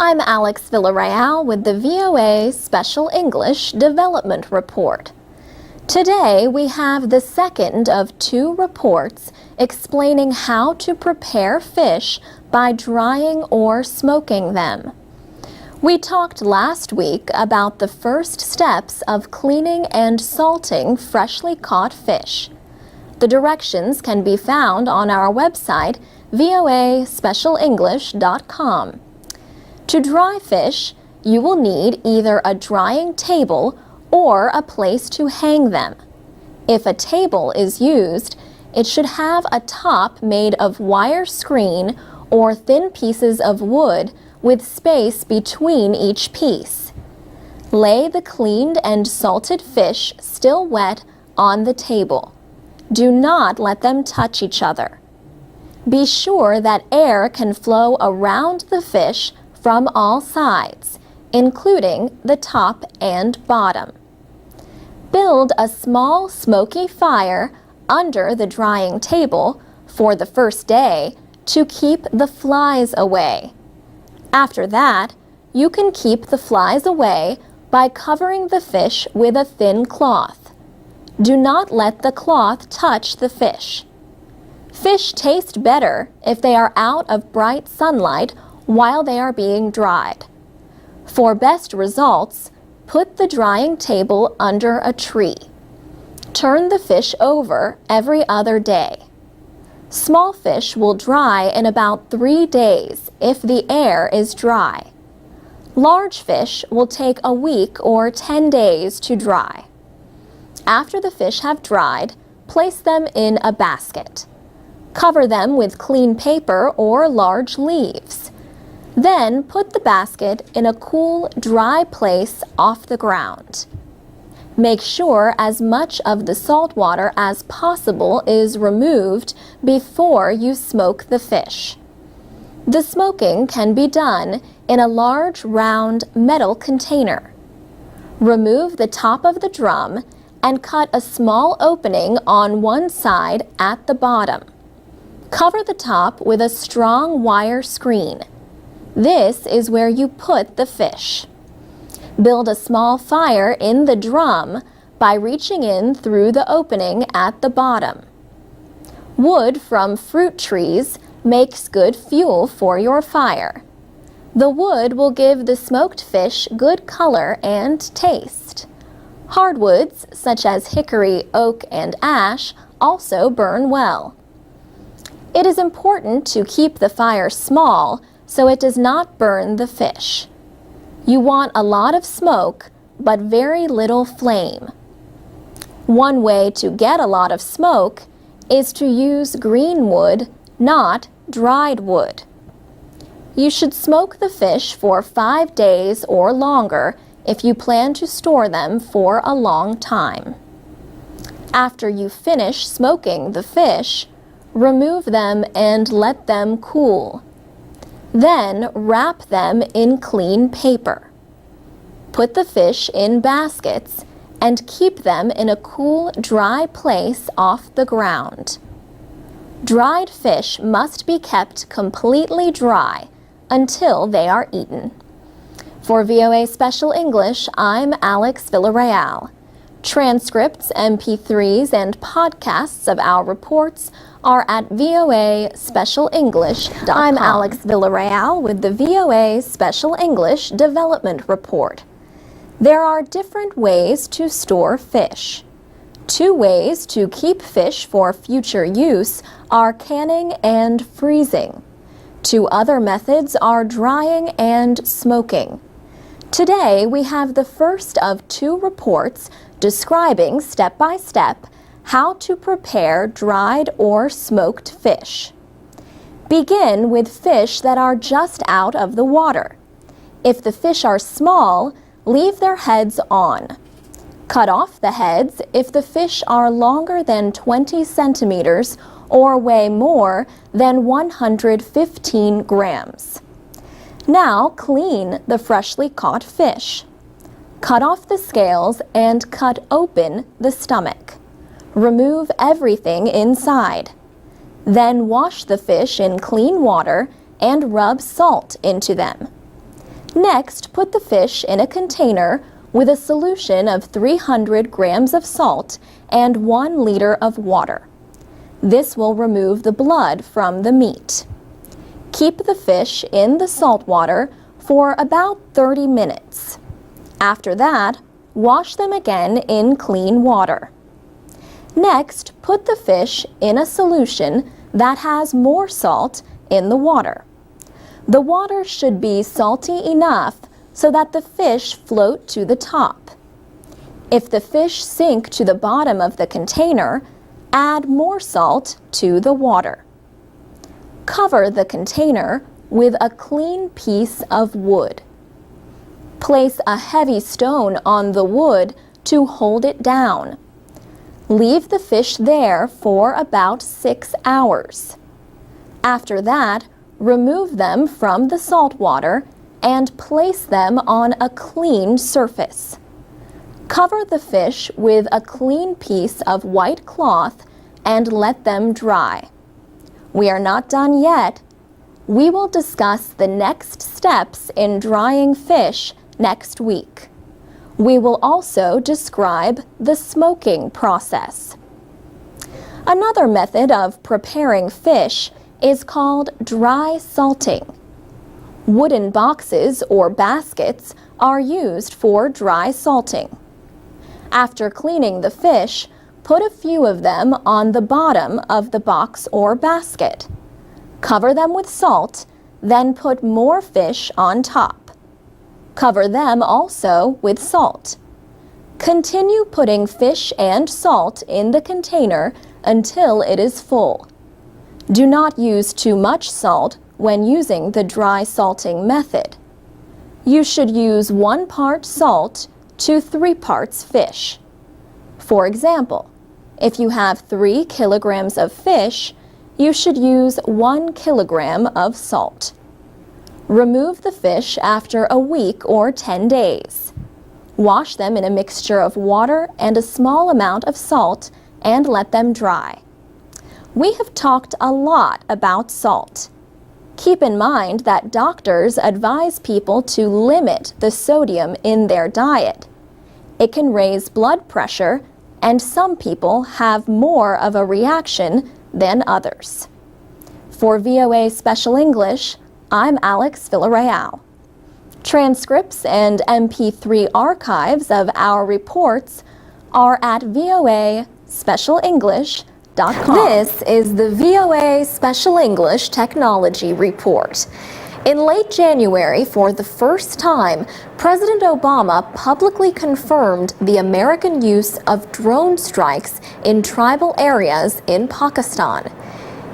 I'm Alex Villarreal with the VOA Special English Development Report. Today we have the second of two reports explaining how to prepare fish by drying or smoking them. We talked last week about the first steps of cleaning and salting freshly caught fish. The directions can be found on our website, voaspecialenglish.com. To dry fish, you will need either a drying table or a place to hang them. If a table is used, it should have a top made of wire screen or thin pieces of wood with space between each piece. Lay the cleaned and salted fish still wet on the table. Do not let them touch each other. Be sure that air can flow around the fish from all sides, including the top and bottom. Build a small smoky fire under the drying table for the first day to keep the flies away. After that, you can keep the flies away by covering the fish with a thin cloth. Do not let the cloth touch the fish. Fish taste better if they are out of bright sunlight while they are being dried. For best results, put the drying table under a tree. Turn the fish over every other day. Small fish will dry in about 3 days if the air is dry. Large fish will take a week or 10 days to dry. After the fish have dried, place them in a basket. Cover them with clean paper or large leaves. Then put the basket in a cool, dry place off the ground. Make sure as much of the salt water as possible is removed before you smoke the fish. The smoking can be done in a large round metal container. Remove the top of the drum and cut a small opening on one side at the bottom. Cover the top with a strong wire screen. This is where you put the fish. Build a small fire in the drum by reaching in through the opening at the bottom. Wood from fruit trees makes good fuel for your fire. The wood will give the smoked fish good color and taste. Hardwoods, such as hickory, oak, and ash, also burn well. It is important to keep the fire small so it does not burn the fish. You want a lot of smoke, but very little flame. One way to get a lot of smoke is to use green wood, not dried wood. You should smoke the fish for 5 days or longer if you plan to store them for a long time. After you finish smoking the fish, remove them and let them cool. Then wrap them in clean paper. Put the fish in baskets and keep them in a cool, dry place off the ground. Dried fish must be kept completely dry until they are eaten. For VOA Special English, I'm Alex Villarreal. Transcripts, MP3s, and podcasts of our reports are at voaspecialenglish.com. I'm Alex Villarreal with the VOA Special English Development Report. There are different ways to store fish. 2 ways to keep fish for future use are canning and freezing. 2 other methods are drying and smoking. Today, we have the first of 2 reports describing step-by-step how to prepare dried or smoked fish. Begin with fish that are just out of the water. If the fish are small, leave their heads on. Cut off the heads if the fish are longer than 20 centimeters or weigh more than 115 grams. Now clean the freshly caught fish. Cut off the scales and cut open the stomach. Remove everything inside. Then wash the fish in clean water and rub salt into them. Next, put the fish in a container with a solution of 300 grams of salt and 1 liter of water. This will remove the blood from the meat. Keep the fish in the salt water for about 30 minutes. After that, wash them again in clean water. Next, put the fish in a solution that has more salt in the water. The water should be salty enough so that the fish float to the top. If the fish sink to the bottom of the container, add more salt to the water. Cover the container with a clean piece of wood. Place a heavy stone on the wood to hold it down. Leave the fish there for about 6 hours. After that, remove them from the salt water and place them on a clean surface. Cover the fish with a clean piece of white cloth and let them dry. We are not done yet. We will discuss the next steps in drying fish next week. We will also describe the smoking process. Another method of preparing fish is called dry salting. Wooden boxes or baskets are used for dry salting. After cleaning the fish, put a few of them on the bottom of the box or basket. Cover them with salt, then put more fish on top. Cover them also with salt. Continue putting fish and salt in the container until it is full. Do not use too much salt when using the dry salting method. You should use 1 part salt to 3 parts fish. For example, if you have 3 kilograms of fish, you should use 1 kilogram of salt. Remove the fish after a week or 10 days. Wash them in a mixture of water and a small amount of salt and let them dry. We have talked a lot about salt. Keep in mind that doctors advise people to limit the sodium in their diet. It can raise blood pressure, and some people have more of a reaction than others. For VOA Special English, I'm Alex Villarreal. Transcripts and MP3 archives of our reports are at voaspecialenglish.com. This is the VOA Special English Technology Report. In late January, for the first time, President Obama publicly confirmed the American use of drone strikes in tribal areas in Pakistan.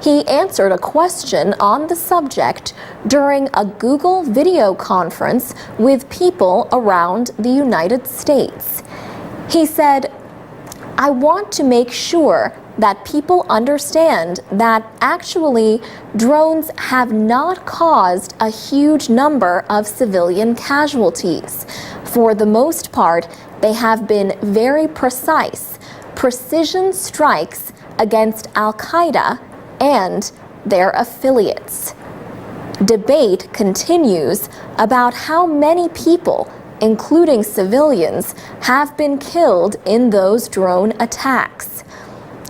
He answered a question on the subject during a Google video conference with people around the United States. He said, "I want to make sure that people understand that actually drones have not caused a huge number of civilian casualties. For the most part, they have been very precise, precision strikes against Al-Qaeda and their affiliates." Debate continues about how many people, including civilians, have been killed in those drone attacks.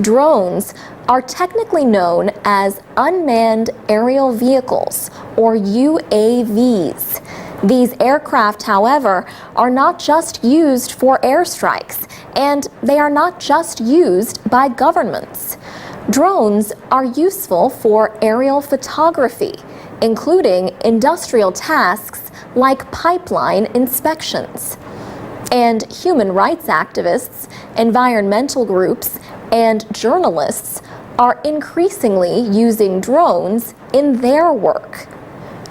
Drones are technically known as unmanned aerial vehicles, or UAVs. These aircraft, however, are not just used for airstrikes, and they are not just used by governments. Drones are useful for aerial photography, including industrial tasks like pipeline inspections. And human rights activists, environmental groups, and journalists are increasingly using drones in their work.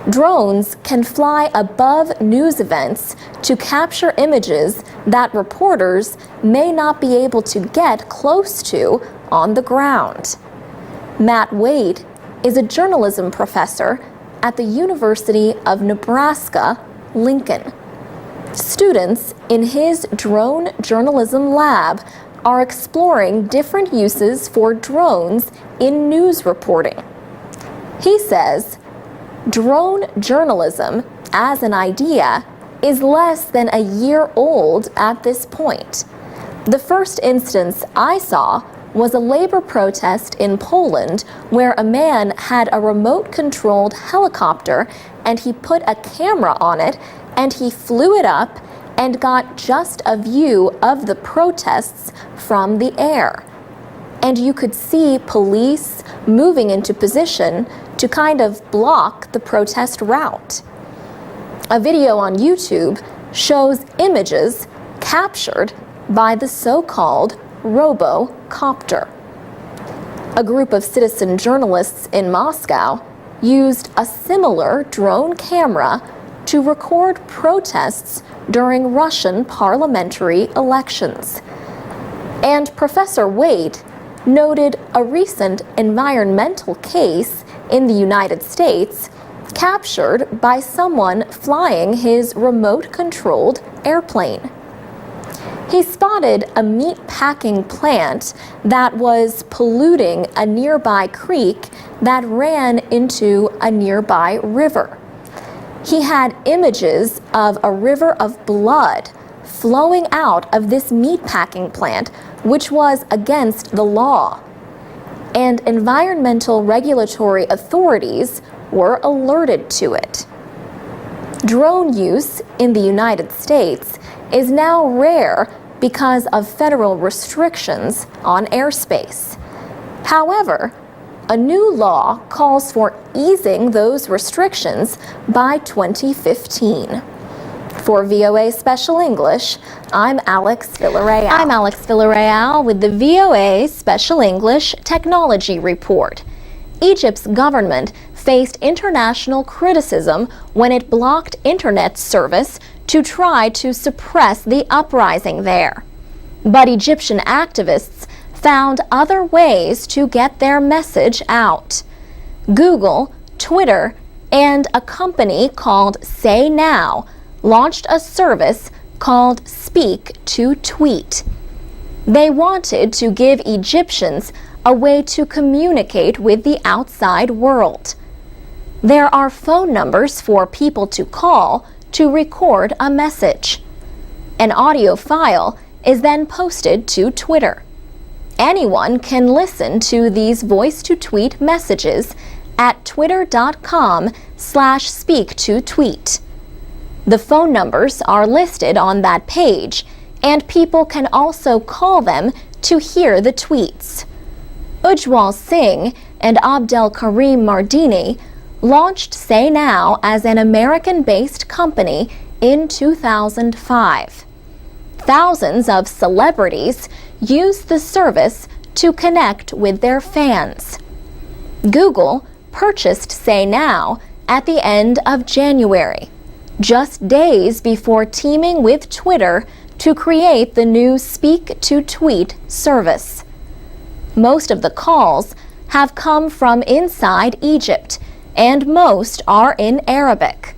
Drones can fly above news events to capture images that reporters may not be able to get close to on the ground. Matt Wade is a journalism professor at the University of Nebraska, Lincoln. Students in his drone journalism lab are exploring different uses for drones in news reporting. He says, Drone journalism, as an idea, is less than a year old at this point. The first instance I saw was a labor protest in Poland where a man had a remote-controlled helicopter and he put a camera on it and he flew it up and got just a view of the protests from the air. And you could see police moving into position to kind of block the protest route. A video on YouTube shows images captured by the so-called robocopter. A group of citizen journalists in Moscow used a similar drone camera to record protests during Russian parliamentary elections. And Professor Waite noted a recent environmental case in the United States captured by someone flying his remote-controlled airplane. He spotted a meat-packing plant that was polluting a nearby creek that ran into a nearby river. He had images of a river of blood flowing out of this meatpacking plant, which was against the law. And environmental regulatory authorities were alerted to it. Drone use in the United States is now rare because of federal restrictions on airspace. However, a new law calls for easing those restrictions by 2015. For VOA Special English, I'm Alex Villarreal. I'm Alex Villarreal with the VOA Special English Technology Report. Egypt's government faced international criticism when it blocked internet service to try to suppress the uprising there. But Egyptian activists found other ways to get their message out. Google, Twitter, and a company called Say Now launched a service called Speak to Tweet. They wanted to give Egyptians a way to communicate with the outside world. There are phone numbers for people to call to record a message. An audio file is then posted to Twitter. Anyone can listen to these voice-to-tweet messages at twitter.com/speak-to-tweet. The phone numbers are listed on that page, and people can also call them to hear the tweets. Ujwal Singh and Abdel Karim Mardini launched Say Now as an American-based company in 2005. Thousands of celebrities use the service to connect with their fans. Google purchased Say Now at the end of January, just days before teaming with Twitter to create the new Speak to Tweet service. Most of the calls have come from inside Egypt, and most are in Arabic.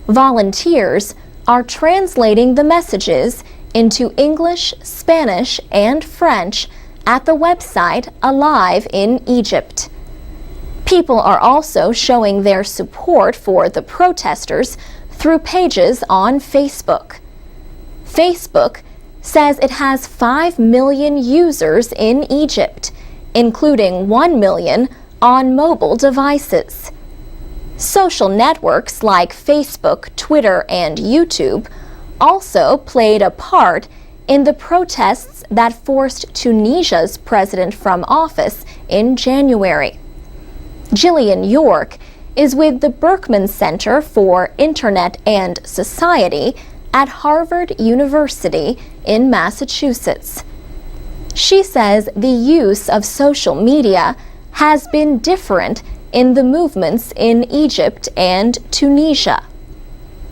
Volunteers are translating the messages into English, Spanish, and French at the website Alive in Egypt. People are also showing their support for the protesters through pages on Facebook. Facebook says it has 5 million users in Egypt, including 1 million on mobile devices. Social networks like Facebook, Twitter, and YouTube also played a part in the protests that forced Tunisia's president from office in January. Gillian York is with the Berkman Center for Internet and Society at Harvard University in Massachusetts. She says the use of social media has been different in the movements in Egypt and Tunisia.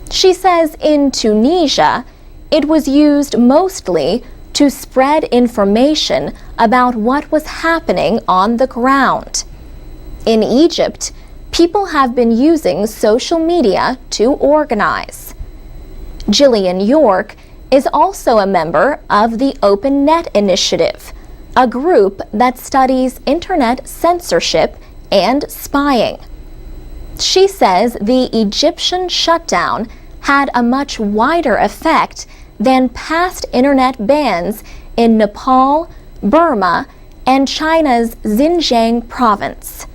She says in Tunisia, it was used mostly to spread information about what was happening on the ground. In Egypt, people have been using social media to organize. Gillian York is also a member of the Open Net Initiative, a group that studies internet censorship and spying. She says the Egyptian shutdown had a much wider effect than past internet bans in Nepal, Burma, and China's Xinjiang province.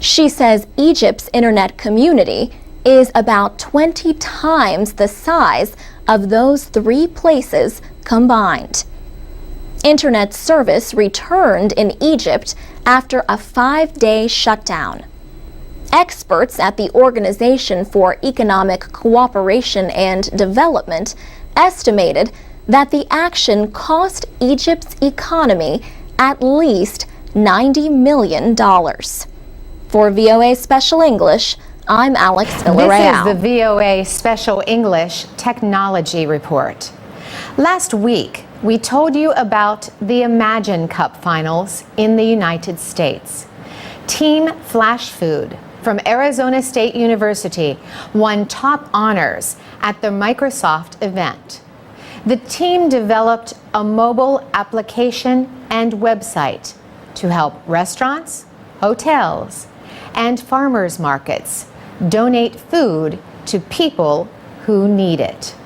She says Egypt's internet community is about 20 times the size of those three places combined. Internet service returned in Egypt after a 5-day shutdown. Experts at the Organization for Economic Cooperation and Development estimated that the action cost Egypt's economy at least $90 million. For VOA Special English, I'm Alex Villarreal. This is the VOA Special English Technology Report. Last week, we told you about the Imagine Cup finals in the United States. Team Flash Food from Arizona State University won top honors at the Microsoft event. The team developed a mobile application and website to help restaurants, hotels, and farmers markets donate food to people who need it.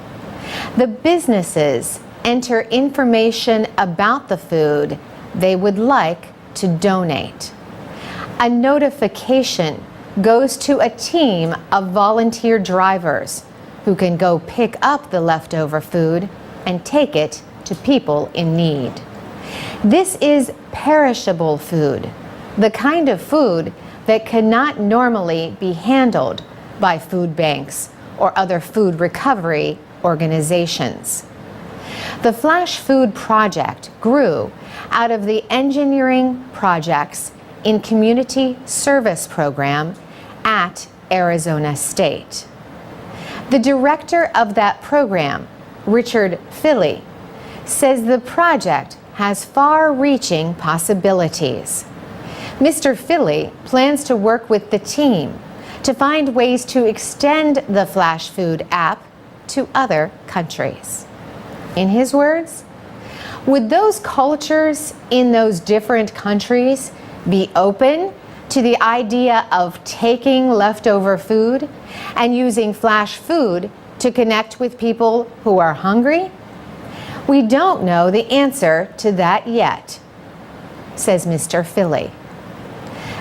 The businesses enter information about the food they would like to donate. A notification goes to a team of volunteer drivers who can go pick up the leftover food and take it to people in need. This is perishable food, the kind of food that cannot normally be handled by food banks or other food recovery organizations. The Flash Food Project grew out of the engineering projects in Community Service Program at Arizona State. The director of that program, Richard Philly, says the project has far-reaching possibilities. Mr. Philly plans to work with the team to find ways to extend the Flash Food app to other countries. In his words, would those cultures in those different countries be open to the idea of taking leftover food and using Flash Food to connect with people who are hungry? We don't know the answer to that yet, says Mr. Philly.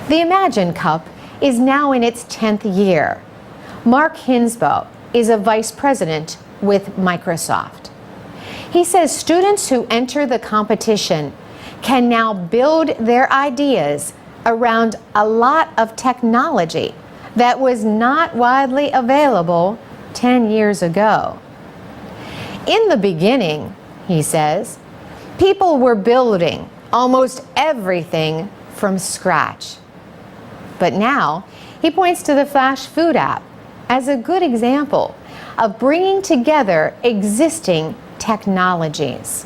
The Imagine Cup is now in its 10th year. Mark Hinsbo is a vice president with Microsoft. He says students who enter the competition can now build their ideas around a lot of technology that was not widely available 10 years ago. In the beginning, he says, people were building almost everything from scratch. But now, he points to the Flash Food app as a good example of bringing together existing technologies.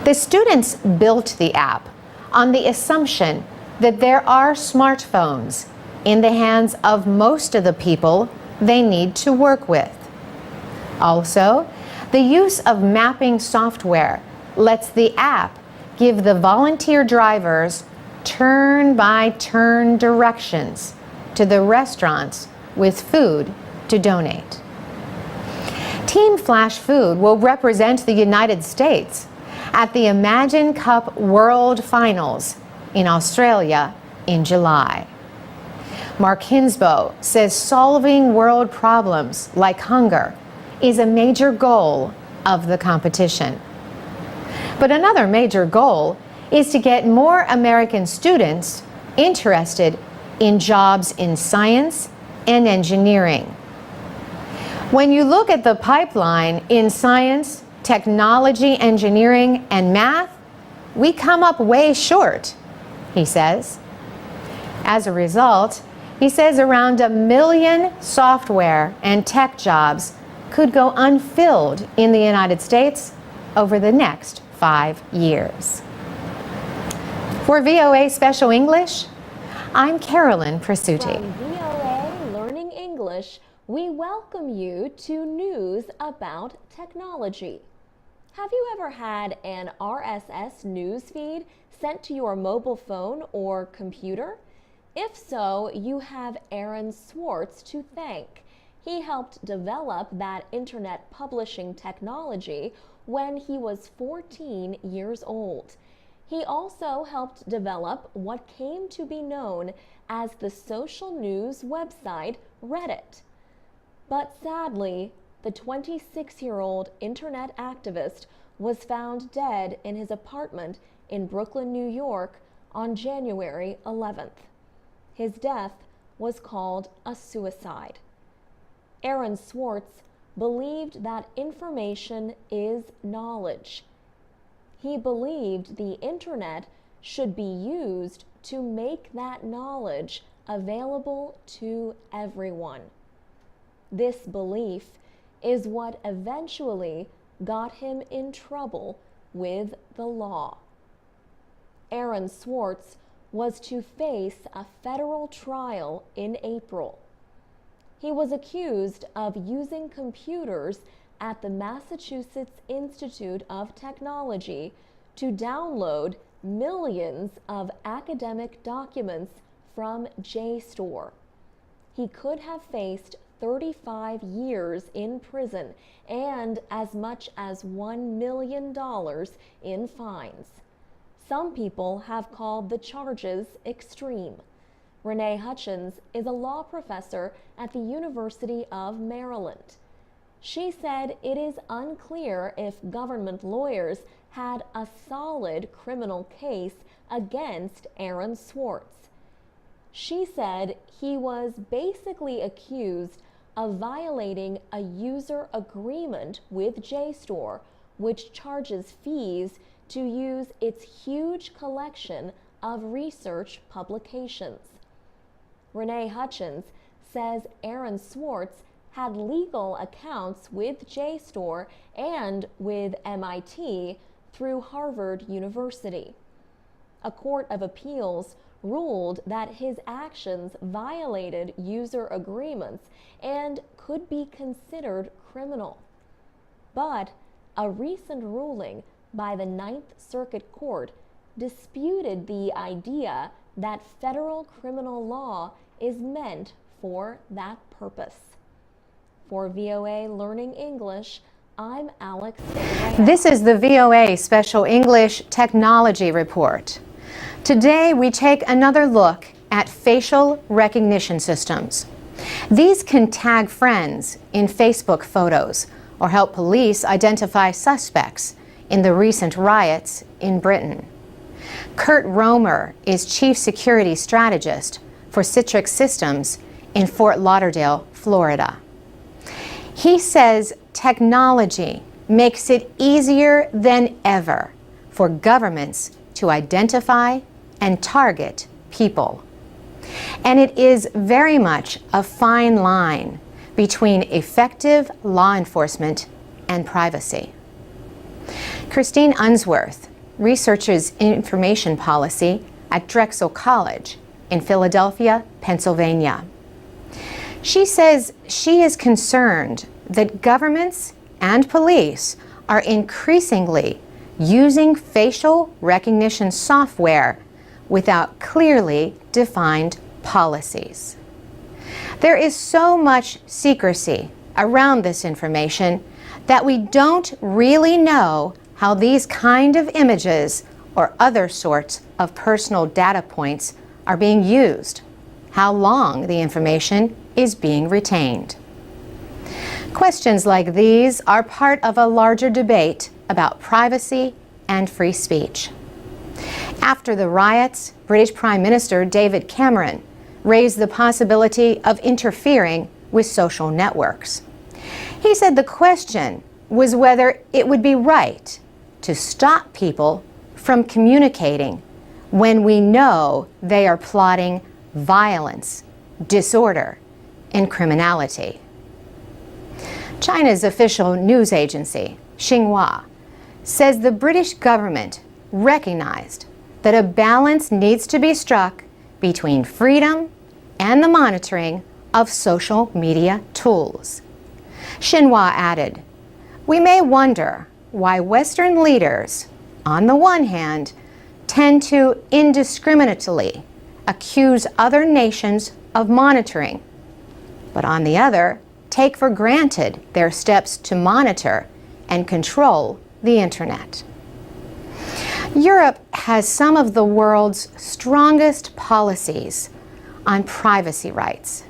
The students built the app on the assumption that there are smartphones in the hands of most of the people they need to work with. Also, the use of mapping software lets the app give the volunteer drivers turn-by-turn directions to the restaurants with food to donate. Team Flash Food will represent the United States at the Imagine Cup World Finals in Australia in July. Mark Hinsbo says solving world problems like hunger is a major goal of the competition. But another major goal is to get more American students interested in jobs in science and engineering. When you look at the pipeline in science, technology, engineering, and math, we come up way short, he says. As a result, he says around 1 million software and tech jobs could go unfilled in the United States over the next 5 years. For VOA Special English, I'm Carolyn Presutti. From VOA Learning English, we welcome you to news about technology. Have you ever had an RSS news feed sent to your mobile phone or computer? If so, you have Aaron Swartz to thank. He helped develop that internet publishing technology when he was 14 years old. He also helped develop what came to be known as the social news website Reddit. But sadly, the 26-year-old internet activist was found dead in his apartment in Brooklyn, New York on January 11th. His death was called a suicide. Aaron Swartz believed that information is knowledge. He believed the internet should be used to make that knowledge available to everyone. This belief is what eventually got him in trouble with the law. Aaron Swartz was to face a federal trial in April. He was accused of using computers at the Massachusetts Institute of Technology to download millions of academic documents from JSTOR. He could have faced 35 years in prison and as much as $1 million in fines. Some people have called the charges extreme. Renee Hutchins is a law professor at the University of Maryland. She said it is unclear if government lawyers had a solid criminal case against Aaron Swartz. She said he was basically accused of violating a user agreement with JSTOR, which charges fees to use its huge collection of research publications. Renee Hutchins says Aaron Swartz had legal accounts with JSTOR and with MIT through Harvard University. A court of appeals ruled that his actions violated user agreements and could be considered criminal. But a recent ruling by the Ninth Circuit Court disputed the idea that federal criminal law is meant for that purpose. For VOA Learning English, I'm Alex. This is the VOA Special English Technology Report. Today we take another look at facial recognition systems. These can tag friends in Facebook photos or help police identify suspects in the recent riots in Britain. Kurt Romer is Chief Security Strategist for Citrix Systems in Fort Lauderdale, Florida. He says technology makes it easier than ever for governments to identify and target people. And it is very much a fine line between effective law enforcement and privacy. Christine Unsworth researches information policy at Drexel College in Philadelphia, Pennsylvania. She says she is concerned that governments and police are increasingly using facial recognition software without clearly defined policies. There is so much secrecy around this information that we don't really know how these kind of images or other sorts of personal data points are being used, how long the information is being retained. Questions like these are part of a larger debate about privacy and free speech. After the riots, British Prime Minister David Cameron raised the possibility of interfering with social networks. He said the question was whether it would be right to stop people from communicating when we know they are plotting violence, disorder, and criminality. China's official news agency, Xinhua, says the British government recognized that a balance needs to be struck between freedom and the monitoring of social media tools. Xinhua added, "We may wonder why Western leaders, on the one hand, tend to indiscriminately accuse other nations of monitoring, but on the other, take for granted their steps to monitor and control the internet. Europe has some of the world's strongest policies on privacy rights.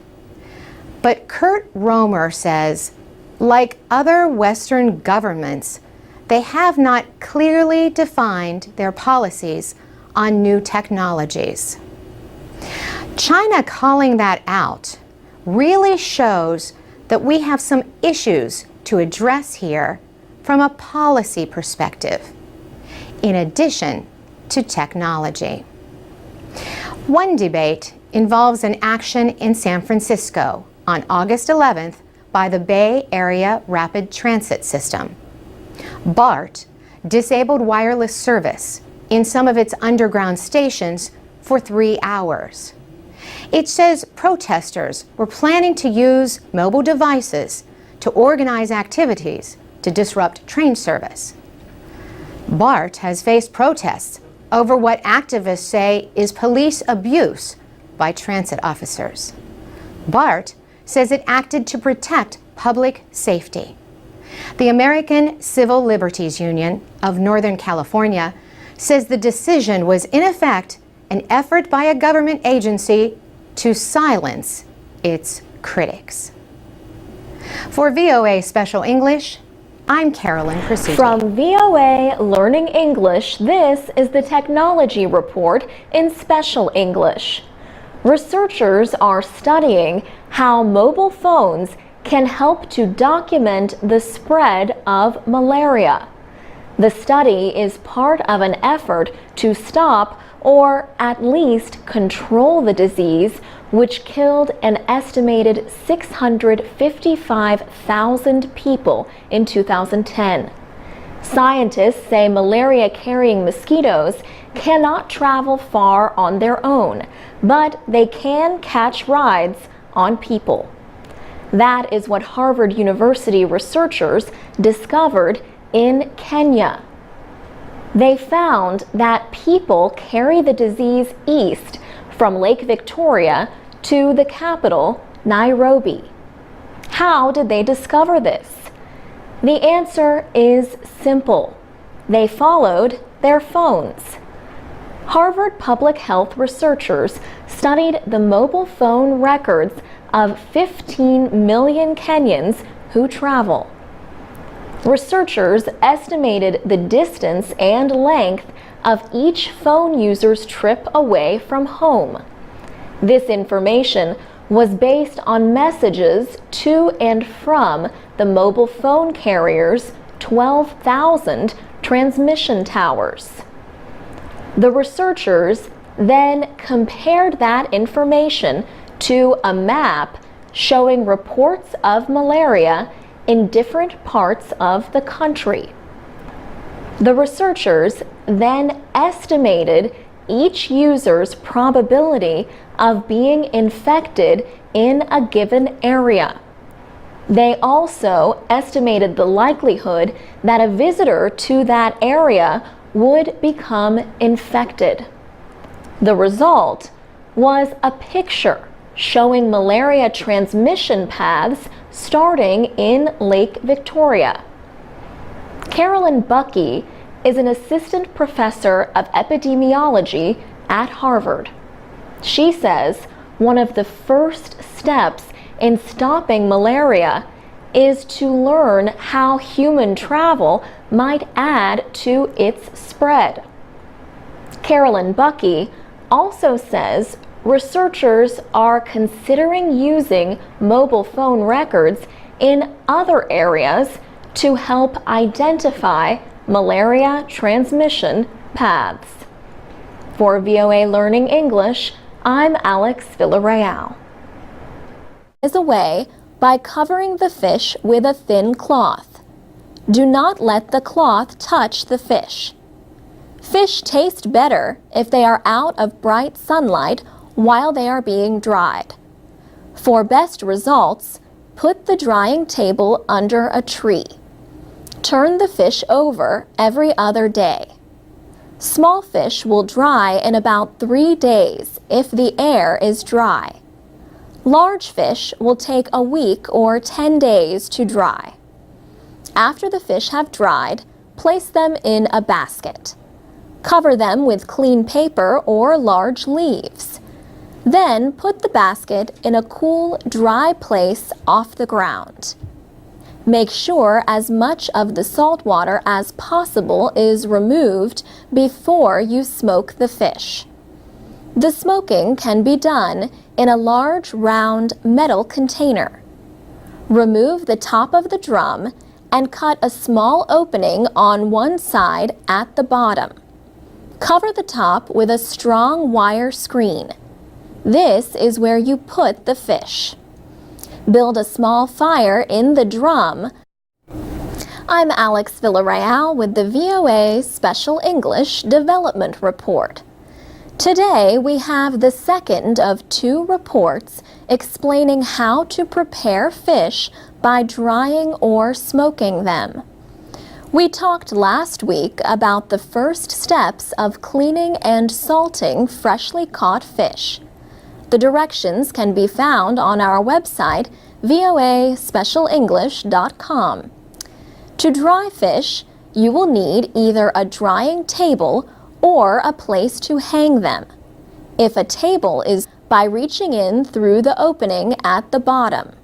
But Kurt Romer says, like other Western governments, they have not clearly defined their policies on new technologies. China calling that out really shows that we have some issues to address here from a policy perspective, in addition to technology. One debate involves an action in San Francisco on August 11th by the Bay Area Rapid Transit System. BART disabled wireless service in some of its underground stations for 3 hours. It says protesters were planning to use mobile devices to organize activities to disrupt train service. BART has faced protests over what activists say is police abuse by transit officers. BART says it acted to protect public safety. The American Civil Liberties Union of Northern California says the decision was in effect an effort by a government agency to silence its critics. For VOA Special English, I'm Carolyn Prasuti. From VOA Learning English, this is the Technology Report in Special English. Researchers are studying how mobile phones can help to document the spread of malaria. The study is part of an effort to stop or at least control the disease, which killed an estimated 655,000 people in 2010. Scientists say malaria-carrying mosquitoes cannot travel far on their own, but they can catch rides on people. That is what Harvard University researchers discovered in Kenya. They found that people carry the disease east from Lake Victoria to the capital, Nairobi. How did they discover this? The answer is simple. They followed their phones. Harvard public health researchers studied the mobile phone records of 15 million Kenyans who travel. Researchers estimated the distance and length of each phone user's trip away from home. This information was based on messages to and from the mobile phone carrier's 12,000 transmission towers. The researchers then compared that information to a map showing reports of malaria in different parts of the country. The researchers then estimated each user's probability of being infected in a given area. They also estimated the likelihood that a visitor to that area would become infected. The result was a picture showing malaria transmission paths starting in Lake Victoria. Carolyn Buckey is an assistant professor of epidemiology at Harvard. She says one of the first steps in stopping malaria is to learn how human travel might add to its spread. Carolyn Buckey also says researchers are considering using mobile phone records in other areas to help identify malaria transmission paths. For VOA Learning English, I'm Alex Villarreal. Is a way by covering the fish with a thin cloth. Do not let the cloth touch the fish. Fish taste better if they are out of bright sunlight while they are being dried. For best results, put the drying table under a tree. Turn the fish over every other day. Small fish will dry in about 3 days if the air is dry. Large fish will take a week or 10 days to dry. After the fish have dried, place them in a basket. Cover them with clean paper or large leaves. Then put the basket in a cool, dry place off the ground. Make sure as much of the salt water as possible is removed before you smoke the fish. The smoking can be done in a large round metal container. Remove the top of the drum and cut a small opening on one side at the bottom. Cover the top with a strong wire screen. This is where you put the fish. Build a small fire in the drum. I'm Alex Villarreal with the VOA Special English Development Report. Today we have the second of 2 reports explaining how to prepare fish by drying or smoking them. We talked last week about the first steps of cleaning and salting freshly caught fish. The directions can be found on our website, voaspecialenglish.com. To dry fish, you will need either a drying table or a place to hang them. If a table is by reaching in through the opening at the bottom.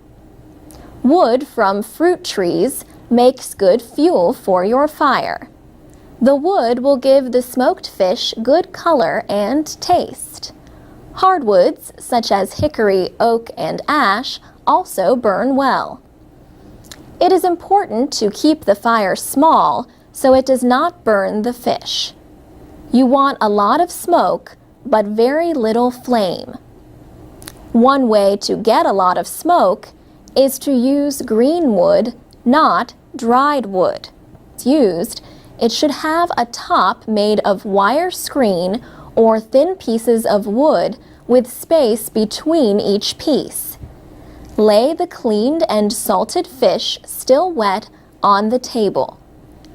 Wood from fruit trees makes good fuel for your fire. The wood will give the smoked fish good color and taste. Hardwoods, such as hickory, oak, and ash, also burn well. It is important to keep the fire small so it does not burn the fish. You want a lot of smoke, but very little flame. One way to get a lot of smoke is to use green wood, not dried wood. If used, it should have a top made of wire screen or thin pieces of wood with space between each piece. Lay the cleaned and salted fish still wet on the table.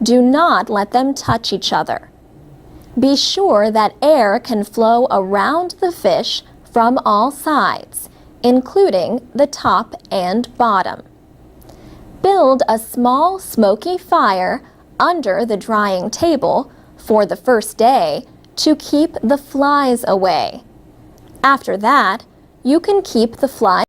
Do not let them touch each other. Be sure that air can flow around the fish from all sides, including the top and bottom. Build a small smoky fire under the drying table for the first day to keep the flies away. After that, you can keep the flies